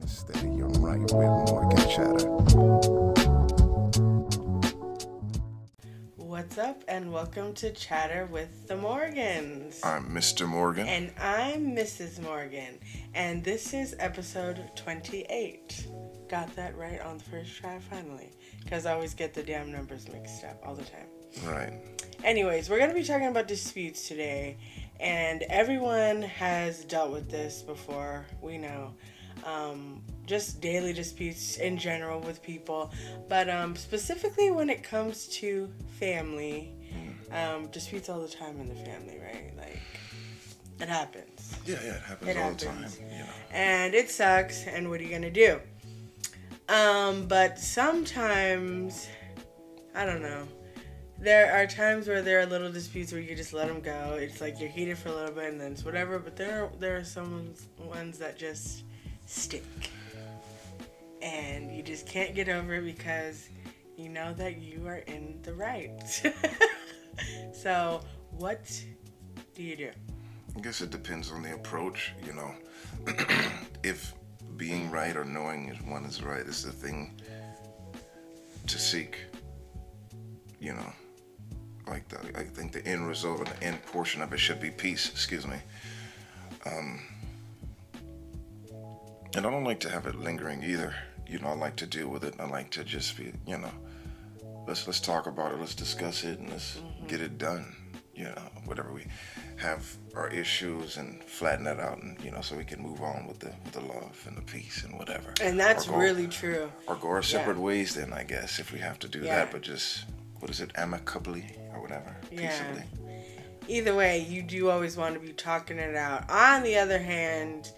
Instead of your right with Morgan chatter. What's up, and welcome to Chatter with the Morgans. I'm Mr. Morgan. And I'm Mrs. Morgan. And this is episode 28. Got that right on the first try, finally. Because I always get the damn numbers mixed up all the time. Right. Anyways, we're going to be talking about disputes today. And everyone has dealt with this before, we know. Just daily disputes in general with people. But specifically when it comes to family, disputes all the time in the family, right? Like, it happens. Yeah, it happens all the time. You know. And it sucks, and what are you going to do? But sometimes, I don't know. There are times where there are little disputes where you just let them go. It's like you're heated for a little bit and then it's whatever. But there are some ones that just stick. And you just can't get over it because you know that you are in the right. So, what do you do? I guess it depends on the approach, you know. If being right or knowing if one is right is the thing to seek, you know. I think the end result and the end portion of it should be peace, excuse me. And I don't like to have it lingering either. You know, I like to deal with it. I like to just be, you know, let's talk about it, let's discuss it, and let's get it done. You know, whatever we have our issues and flatten that out, and you know, so we can move on with the love and the peace and whatever. And that's really true. Or go our separate ways then, I guess, if we have to do that. But just, what is it, amicably or whatever, peaceably. Either way, you do always want to be talking it out. On the other hand,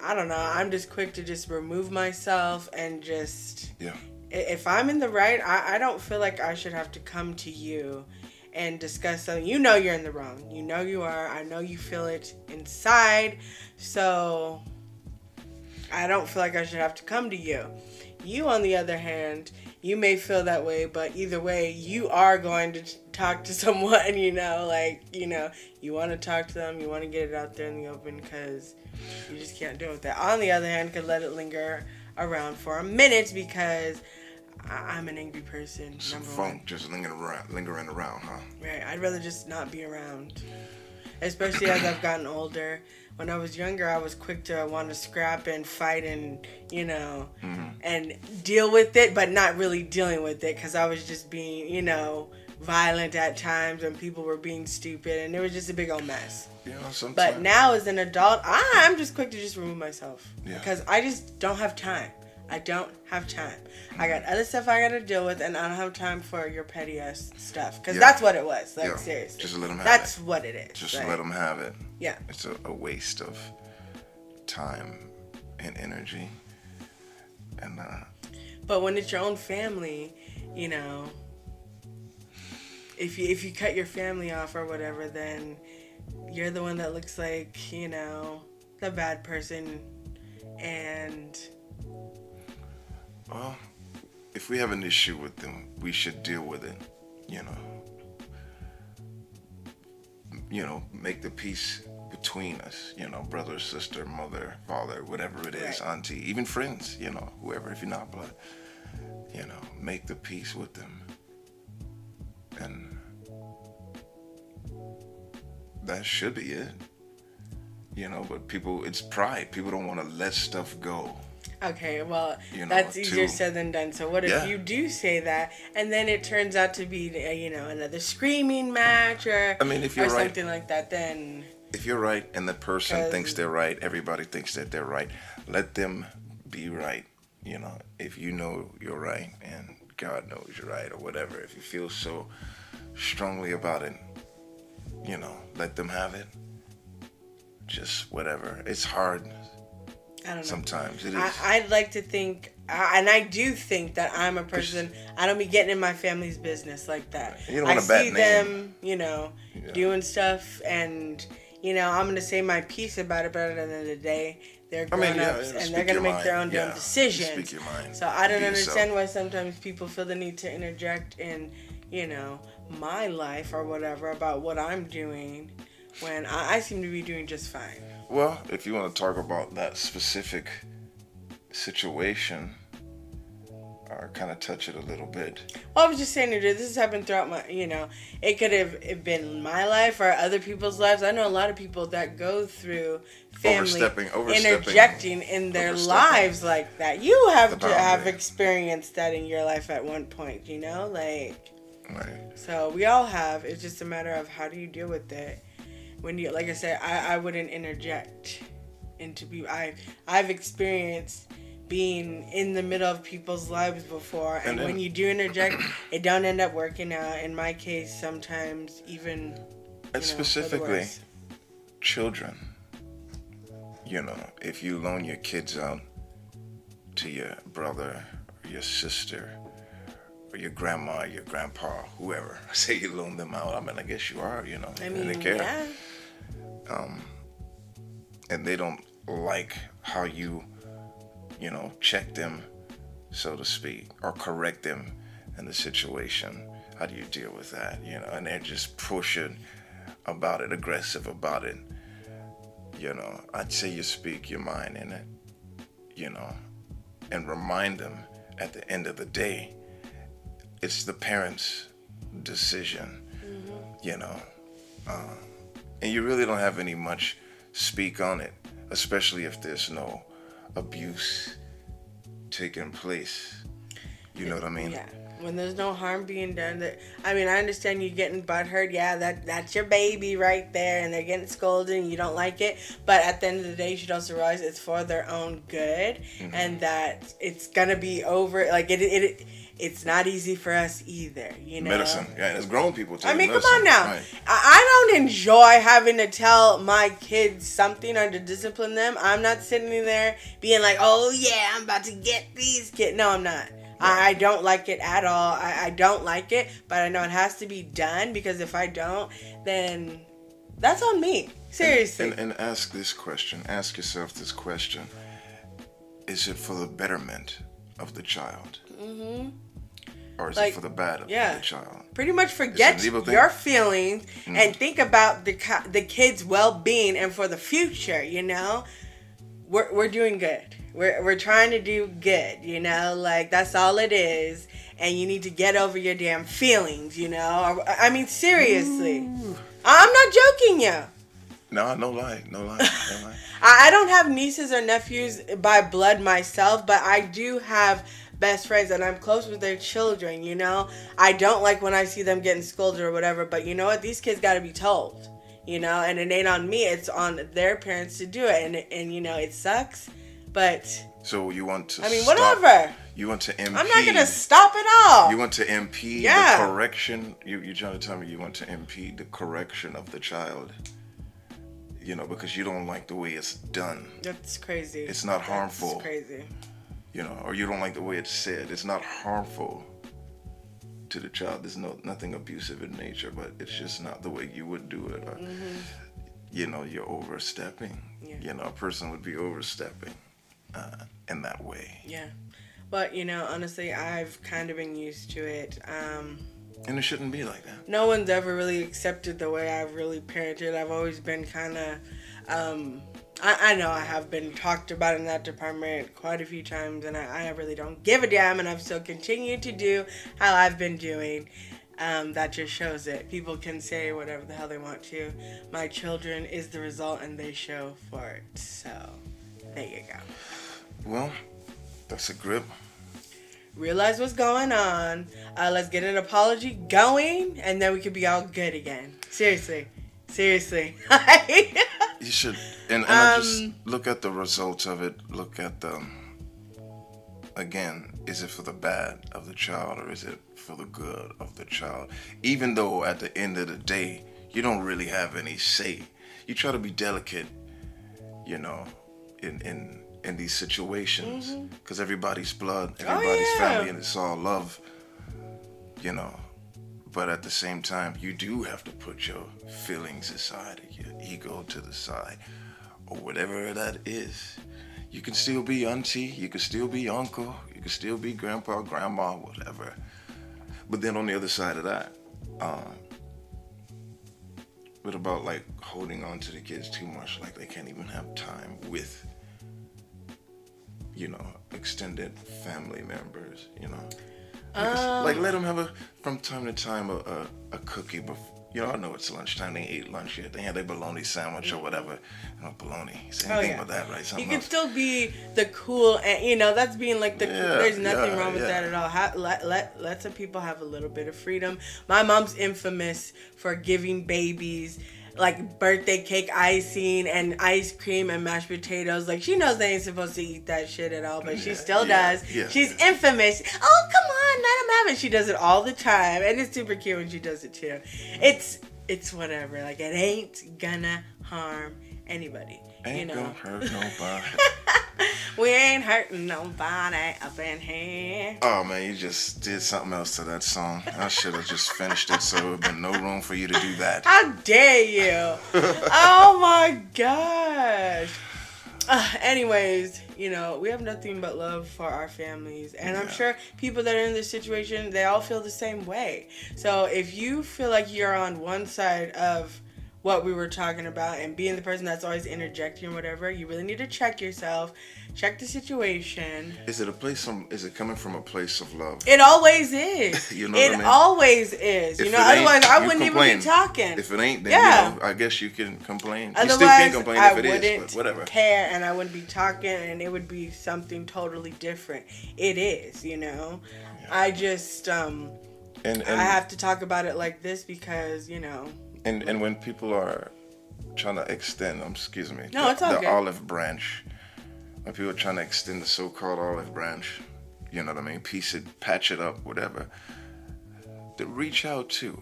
I don't know, I'm just quick to just remove myself and just... Yeah. If I'm in the right, I don't feel like I should have to come to you and discuss something. You know you're in the wrong. You know you are. I know you feel it inside. So I don't feel like I should have to come to you. You, on the other hand, you may feel that way, but either way, you are going to talk to someone, you know, like, you know, you want to talk to them, you want to get it out there in the open because you just can't deal with that. On the other hand, could let it linger around for a minute because I'm an angry person. Some funk just lingering around, huh? Right. I'd rather just not be around. Especially as I've gotten older. When I was younger, I was quick to want to scrap and fight and, you know, and deal with it, but not really dealing with it because I was just being, you know, violent at times and people were being stupid and it was just a big old mess. You know, sometimes. But now as an adult, I'm just quick to just remove myself because I just don't have time. I don't have time. I got other stuff I got to deal with, and I don't have time for your petty ass stuff. Because that's what it was. Like, seriously. Just let them have that's it. what it is. Just let them have it. Yeah. It's a waste of time and energy. And but when it's your own family, you know, if you cut your family off or whatever, then you're the one that looks like, you know, the bad person. And... well, if we have an issue with them, we should deal with it, you know. You know, make the peace between us, you know, brother, sister, mother, father, whatever it is, auntie, even friends, you know, whoever, if you're not blood, you know, make the peace with them. And that should be it, you know, but people, it's pride. People don't want to let stuff go. Okay, well, you know, that's easier said than done. So what if you do say that, and then it turns out to be, you know, another screaming match or, I mean, if you're or right, something like that, then... If you're right and the person thinks they're right, everybody thinks that they're right, let them be right, you know. If you know you're right and God knows you're right or whatever, if you feel so strongly about it, you know, let them have it. Just whatever. It's hard. I don't know. Sometimes it is. I'd like to think, and I do think that I'm a person, I don't be getting in my family's business like that. You don't want a bad name. I see them, you know, doing stuff, and, you know, I'm going to say my piece about it, but at the end of the day, they're grown-ups, and they're going to make their own damn decisions. Speak your mind. So I don't understand why sometimes people feel the need to interject in, you know, my life or whatever about what I'm doing when I seem to be doing just fine. Well, if you want to talk about that specific situation, kind of touch it a little bit. Well, I was just saying, this has happened throughout my, it could have been my life or other people's lives. I know a lot of people that go through family interjecting in their lives like that. You have to have experienced that in your life at one point, like. Right. So we all have. It's just a matter of how do you deal with it. When you, like I said, I wouldn't interject into people. I've experienced being in the middle of people's lives before, and when you do interject, it don't end up working out. In my case, sometimes even specifically children. If you loan your kids out to your brother or your sister or your grandma, your grandpa, whoever, say you loan them out. I mean, I guess you are. I mean, and they care. Yeah. And they don't like how you check them, so to speak, or correct them in the situation. How do you deal with that? And they're just pushing about it, aggressive about it. I'd say you speak your mind in it, and remind them at the end of the day, it's the parents' decision, and you really don't have any much speak on it, especially if there's no abuse taking place. You know what I mean? Yeah. When there's no harm being done. I understand you getting butthurt. Yeah, that's your baby right there, and they're getting scolded and you don't like it. But at the end of the day, you should also realize it's for their own good, and that it's gonna be over. Like it's not easy for us either, Medicine, yeah, and it's grown people too. Come on now. Right. I don't enjoy having to tell my kids something or to discipline them. I'm not sitting there being like, oh yeah, I'm about to get these kids. No, I'm not. I don't like it at all. I don't like it, but I know it has to be done, because if I don't, then that's on me. Seriously. And ask this question. Ask yourself this question. Is it for the betterment of the child? Mm-hmm. Or is it for the bad of the child? Pretty much forget your feelings and think about the kid's well-being and for the future, We're doing good. We're trying to do good, Like, that's all it is. And you need to get over your damn feelings, seriously. Ooh. I'm not joking, yo. No lie. I don't have nieces or nephews by blood myself, but I do have best friends, and I'm close with their children, I don't like when I see them getting scolded or whatever, but you know what? These kids got to be told, and it ain't on me. It's on their parents to do it, and it sucks, but... So you want to whatever. You want to impede... I'm not going to stop it all. You want to impede the correction? You're trying to tell me you want to impede the correction of the child? Because you don't like the way it's done. That's crazy. It's not harmful. That's crazy. Or you don't like the way it's said. It's not harmful to the child. There's nothing abusive in nature, but it's just not the way you would do it. Or, you're overstepping. Yeah. A person would be overstepping in that way. Yeah. But, honestly, I've kind of been used to it. And it shouldn't be like that. No one's ever really accepted the way I've really parented. I've always been kind of... I know I have been talked about in that department quite a few times, and I really don't give a damn, and I've still continued to do how I've been doing. That just shows it. People can say whatever the hell they want to. My children is the result, and they show for it. So, there you go. Well, that's a grip. Realize what's going on. Let's get an apology going, and then we could be all good again. Seriously. You should, and I just look at the results of it. Look at again, is it for the bad of the child or is it for the good of the child? Even though at the end of the day, you don't really have any say. You try to be delicate, in these situations, because everybody's blood, everybody's family, and it's all love, But at the same time, you do have to put your feelings aside, your ego to the side, or whatever that is. You can still be auntie, you can still be uncle, you can still be grandpa, grandma, whatever. But then on the other side of that, what about like holding on to the kids too much, like they can't even have time with, extended family members, like let them have from time to time a cookie before. I know it's lunchtime. They ate lunch yet. They had their bologna sandwich or whatever. Bologna. Same thing with that, right? Something you can still be the cool, and that's being like the. There's nothing wrong with that at all. Let some people have a little bit of freedom. My mom's infamous for giving babies like birthday cake icing and ice cream and mashed potatoes. Like, she knows they ain't supposed to eat that shit at all, but she still does. She's infamous. Oh, come on, let them have it. She does it all the time, and it's super cute when she does it too. It's whatever. Like, it ain't gonna harm anybody. Ain't gonna hurt nobody. We ain't hurting nobody up in here. Oh man, you just did something else to that song. I should have just finished it, so there would have been no room for you to do that. How dare you? Oh my gosh. Anyways, we have nothing but love for our families. And I'm sure people that are in this situation, they all feel the same way. So if you feel like you're on one side of what we were talking about and being the person that's always interjecting or whatever, you really need to check yourself, check the situation. Is it coming from a place of love? It always is. You know what I mean? It always is. Otherwise I wouldn't even be talking. If it ain't, then I guess you can complain. Otherwise, you still can complain if it is, but whatever. Care, and I wouldn't be talking, and it would be something totally different. It is, I just and I have to talk about it like this because, And when people are trying to extend, the olive branch, when people are trying to extend the so-called olive branch, you know what I mean, piece it, patch it up, whatever, to reach out to.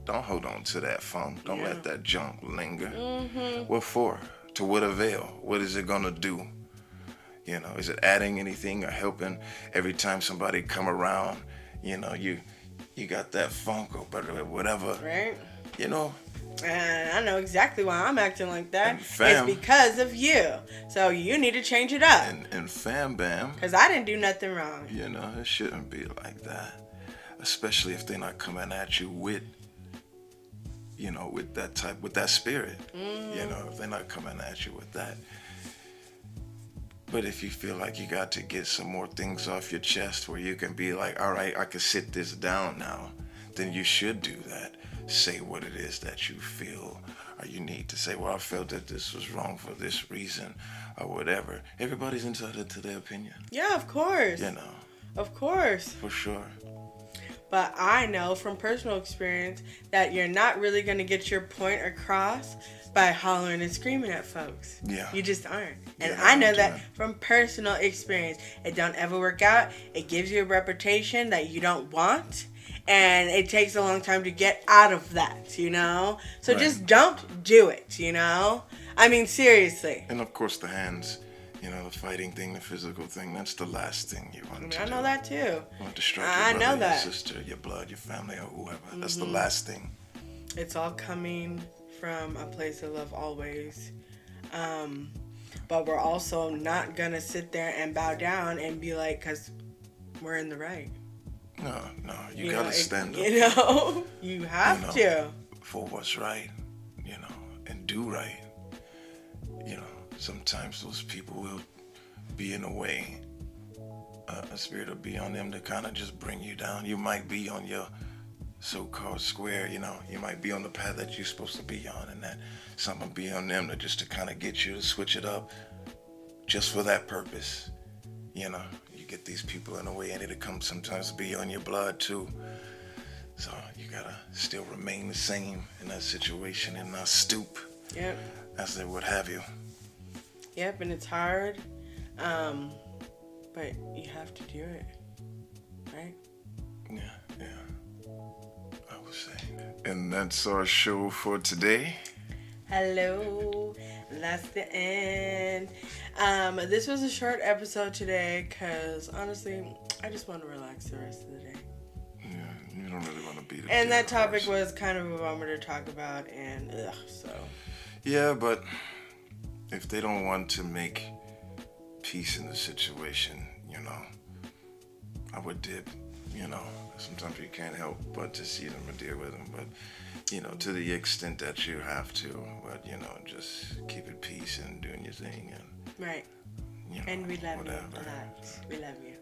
Don't hold on to that funk. Don't let that junk linger. Mm-hmm. What for? To what avail? What is it gonna do? Is it adding anything or helping? Every time somebody come around, you got that funk or whatever. Right. And I know exactly why I'm acting like that. It's because of you. So you need to change it up. And fam bam. Because I didn't do nothing wrong. It shouldn't be like that. Especially if they're not coming at you with with that spirit. If they're not coming at you with that. But if you feel like you got to get some more things off your chest where you can be like, all right, I can sit this down now, then you should do that. Say what it is that you feel, or you need to say, well, I felt that this was wrong for this reason, or whatever. Everybody's entitled to their opinion. Yeah, of course. Of course. For sure. But I know from personal experience that you're not really going to get your point across by hollering and screaming at folks. Yeah. You just aren't. And I know that from personal experience. It don't ever work out. It gives you a reputation that you don't want. And it takes a long time to get out of that, So just don't do it, I mean, seriously. And of course the hands, the fighting thing, the physical thing, that's the last thing you want to do. I know that too. You want to strike your brother, your sister, your blood, your family, or whoever. Mm-hmm. That's the last thing. It's all coming from a place of love always. But we're also not going to sit there and bow down and be like, because we're in the right. No, you gotta stand up. You have to. For what's right, and do right. Sometimes those people will be in a way, a spirit will be on them to kind of just bring you down. You might be on your so-called square, you might be on the path that you're supposed to be on, and that something will be on them to kind of get you to switch it up just for that purpose. You get these people in a way, and it'll come sometimes be on your blood too. So you gotta still remain the same in that situation and not stoop. Yep. As they would have you. Yep, and it's hard, but you have to do it, right? Yeah. I was saying. And that's our show for today. Hello, that's the end. This was a short episode today because honestly, I just want to relax the rest of the day. Yeah, you don't really want to beat it. And that topic was kind of a bummer to talk about, and so. Yeah, but if they don't want to make peace in the situation, I would dip. Sometimes you can't help but to see them and deal with them, but. To the extent that you have to, but just keep it peace and doing your thing, and right. You know, and we love whatever. you a lot. We love you.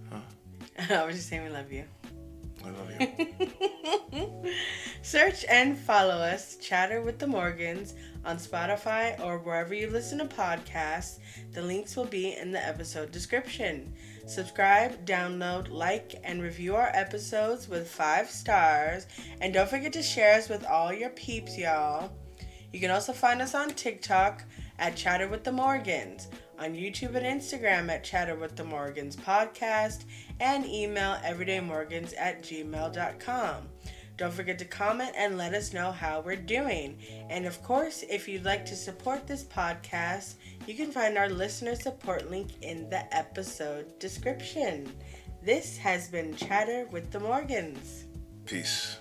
Huh? I was just saying we love you. I love you. Search and follow us, Chatter with the Morgans, on Spotify or wherever you listen to podcasts. The links will be in the episode description. Subscribe, download, like, and review our episodes with 5 stars. And don't forget to share us with all your peeps, y'all. You can also find us on TikTok at Chatter with the Morgans, on YouTube and Instagram at Chatter with the Morgans Podcast, and email everydaymorgans@gmail.com. Don't forget to comment and let us know how we're doing. And of course, if you'd like to support this podcast, you can find our listener support link in the episode description. This has been Chatter with the Morgans. Peace.